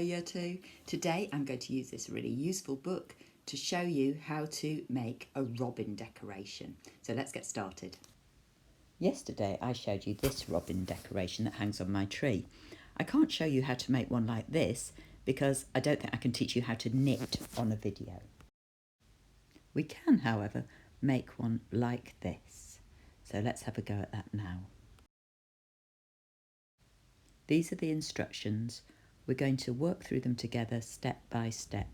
Year 2. Today I'm going to use this really useful book to show you how to make a robin decoration. So let's get started. Yesterday I showed you this robin decoration that hangs on my tree. I can't show you how to make one like this because I don't think I can teach you how to knit on a video. We can, however, make one like this. So let's have a go at that now. These are the instructions. We're going to work through them together step by step.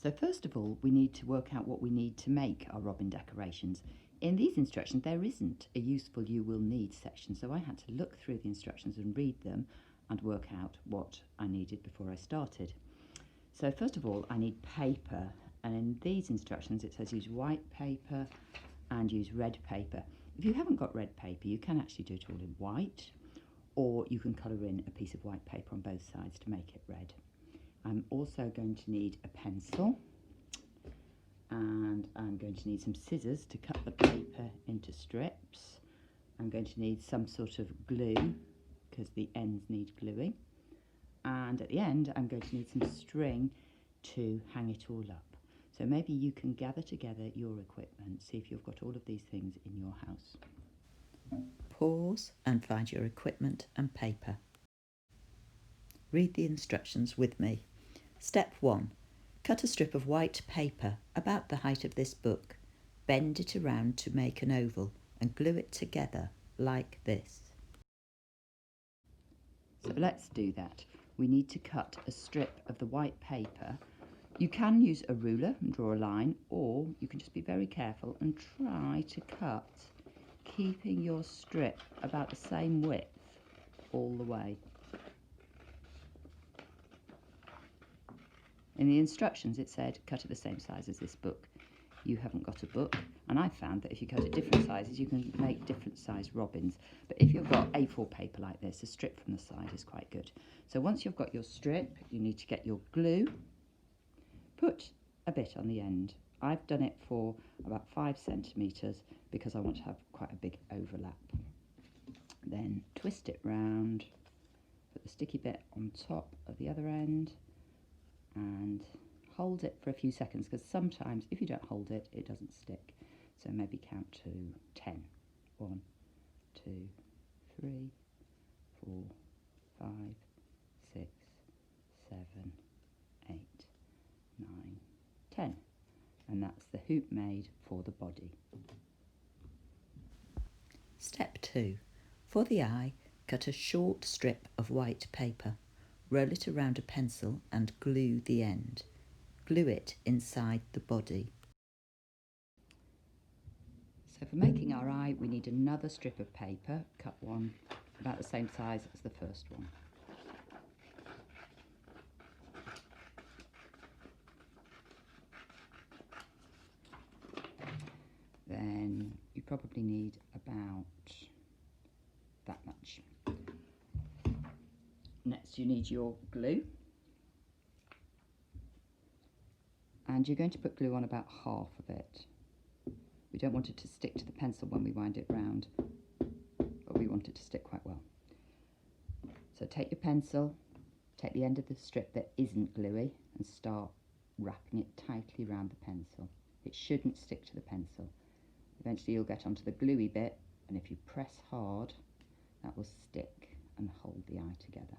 So first of all, we need to work out what we need to make our robin decorations. In these instructions, there isn't a useful you will need section, so I had to look through the instructions and read them and work out what I needed before I started. So first of all, I need paper, and in these instructions it says use white paper and use red paper. If you haven't got red paper, you can actually do it all in white, or you can colour in a piece of white paper on both sides to make it red. I'm also going to need a pencil, and I'm going to need some scissors to cut the paper into strips. I'm going to need some sort of glue because the ends need gluing, and at the end I'm going to need some string to hang it all up. So maybe you can gather together your equipment, see if you've got all of these things in your house. Pause and find your equipment and paper. Read the instructions with me. Step 1. Cut a strip of white paper about the height of this book. Bend it around to make an oval and glue it together like this. So let's do that. We need to cut a strip of the white paper. You can use a ruler and draw a line, or you can just be very careful and try to cut, keeping your strip about the same width all the way. In the instructions it said cut it the same size as this book. You haven't got a book, and I found that if you cut it different sizes you can make different size robins. But if you've got A4 paper like this, a strip from the side is quite good. So once you've got your strip, you need to get your glue. Put a bit on the end. I've done it for about 5 centimetres because I want to have quite a big overlap. Then twist it round, put the sticky bit on top of the other end, and hold it for a few seconds, because sometimes if you don't hold it, it doesn't stick. So maybe count to 10. 1, 2, 3, 4, 5, 6, 7, 8, 9, 10. And that's the hoop made for the body. Step 2. For the eye, cut a short strip of white paper. Roll it around a pencil and glue the end. Glue it inside the body. So for making our eye, we need another strip of paper. Cut one about the same size as the first one. Then you probably need about that much. Next you need your glue, and you're going to put glue on about half of it. We don't want it to stick to the pencil when we wind it round, but we want it to stick quite well. So take your pencil, take the end of the strip that isn't gluey and start wrapping it tightly around the pencil. It shouldn't stick to the pencil. Eventually you'll get onto the gluey bit, and if you press hard, that will stick and hold the eye together.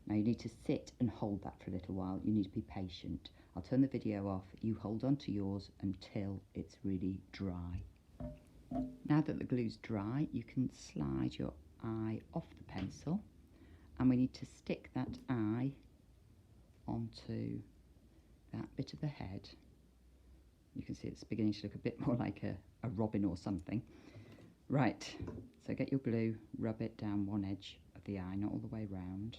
Now you need to sit and hold that for a little while. You need to be patient. I'll turn the video off. You hold on to yours until it's really dry. Now that the glue's dry, you can slide your eye off the pencil, and we need to stick that eye onto that bit of the head. You can see it's beginning to look a bit more like a robin or something. Right, so get your glue, rub it down one edge of the eye, not all the way round,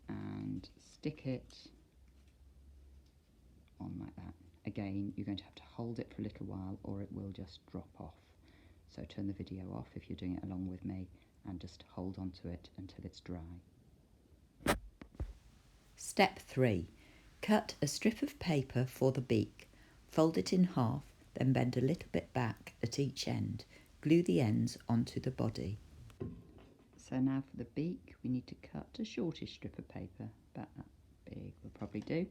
and stick it on like that. Again, you're going to have to hold it for a little while or it will just drop off. So turn the video off if you're doing it along with me, and just hold on to it until it's dry. Step 3. Cut a strip of paper for the beak. Fold it in half, then bend a little bit back at each end. Glue the ends onto the body. So now for the beak, we need to cut a shortish strip of paper, about that big will probably do,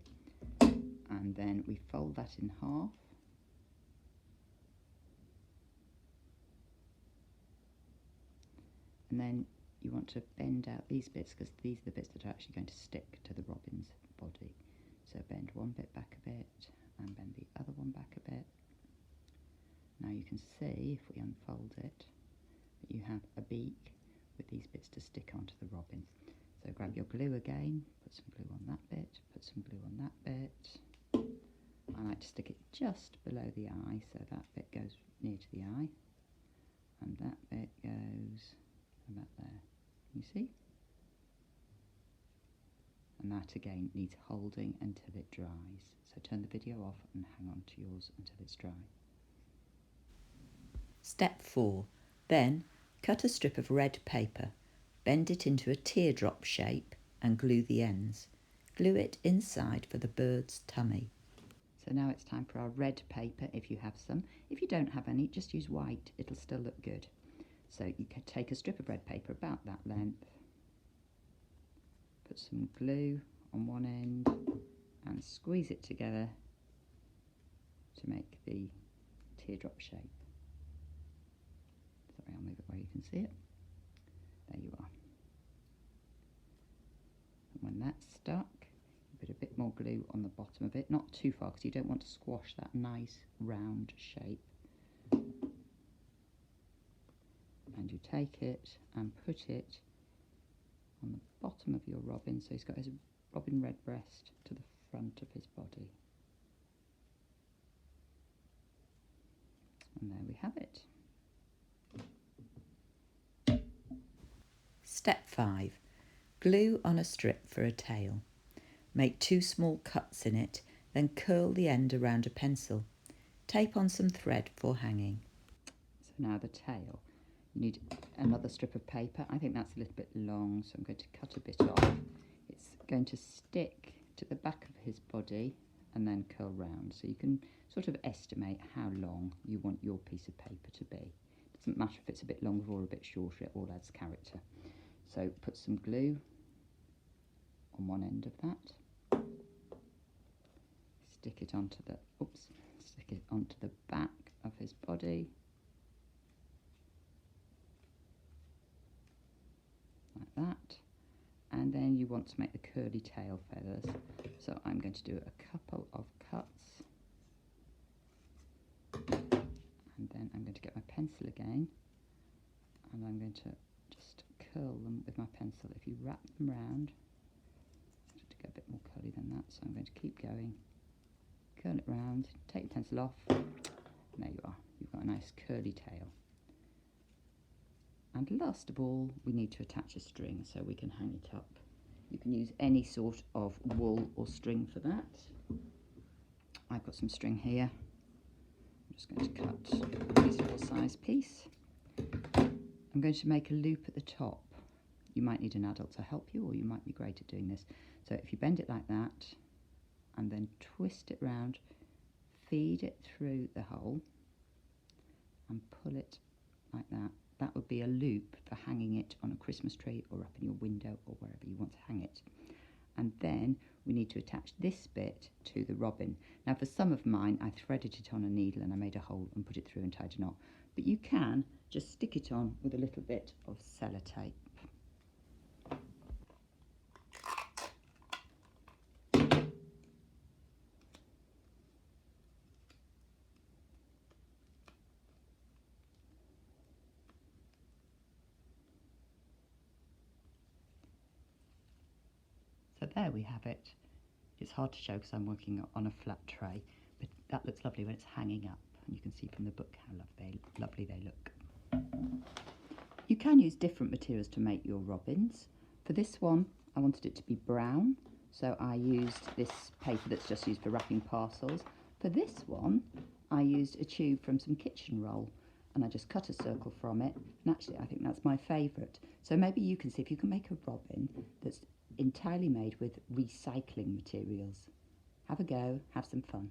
and then we fold that in half. And then you want to bend out these bits because these are the bits that are actually going to stick to the robin's body. So bend one bit back a bit and bend the other one back a bit. Now you can see, if we unfold it, that you have a beak with these bits to stick onto the robin. So grab your glue again, put some glue on that bit, put some glue on that bit. I like to stick it just below the eye, so that bit goes near to the eye, and that bit goes about there. You see? And that again needs holding until it dries. So turn the video off and hang on to yours until it's dry. Step 4. Then cut a strip of red paper, bend it into a teardrop shape and glue the ends. Glue it inside for the bird's tummy. So now it's time for our red paper if you have some. If you don't have any, just use white, it'll still look good. So you can take a strip of red paper about that length, put some glue on one end and squeeze it together to make the teardrop shape. Sorry, I'll move it where you can see it. There you are. And when that's stuck, you put a bit more glue on the bottom of it, not too far because you don't want to squash that nice round shape. And you take it and put it on the bottom of your robin, so he's got his robin redbreast to the front of his body. And there we have it. Step 5. Glue on a strip for a tail. Make 2 small cuts in it, then curl the end around a pencil. Tape on some thread for hanging. So now the tail. You need another strip of paper. I think that's a little bit long, so I'm going to cut a bit off. It's going to stick to the back of his body and then curl round. So you can sort of estimate how long you want your piece of paper to be. It doesn't matter if it's a bit longer or a bit shorter, it all adds character. So put some glue on one end of that. Stick it onto the back of his body. Like that, and then you want to make the curly tail feathers, so I'm going to do a couple of cuts, and then I'm going to get my pencil again and I'm going to just curl them with my pencil. If you wrap them round, to get a bit more curly than that, so I'm going to keep going, curl it round, take your pencil off, and there you are, you've got a nice curly tail. And last of all, we need to attach a string so we can hang it up. You can use any sort of wool or string for that. I've got some string here. I'm just going to cut a reasonable size piece. I'm going to make a loop at the top. You might need an adult to help you, or you might be great at doing this. So if you bend it like that and then twist it round, feed it through the hole and pull it like that. That would be a loop for hanging it on a Christmas tree or up in your window or wherever you want to hang it. And then we need to attach this bit to the robin. Now for some of mine, I threaded it on a needle and I made a hole and put it through and tied a knot. But you can just stick it on with a little bit of sellotape. So there we have it. It's hard to show because I'm working on a flat tray, but that looks lovely when it's hanging up, and you can see from the book how lovely they look. You can use different materials to make your robins. For this one, I wanted it to be brown, so I used this paper that's just used for wrapping parcels. For this one, I used a tube from some kitchen roll, and I just cut a circle from it, and actually I think that's my favourite. So maybe you can see if you can make a robin that's entirely made with recycling materials. Have a go, have some fun.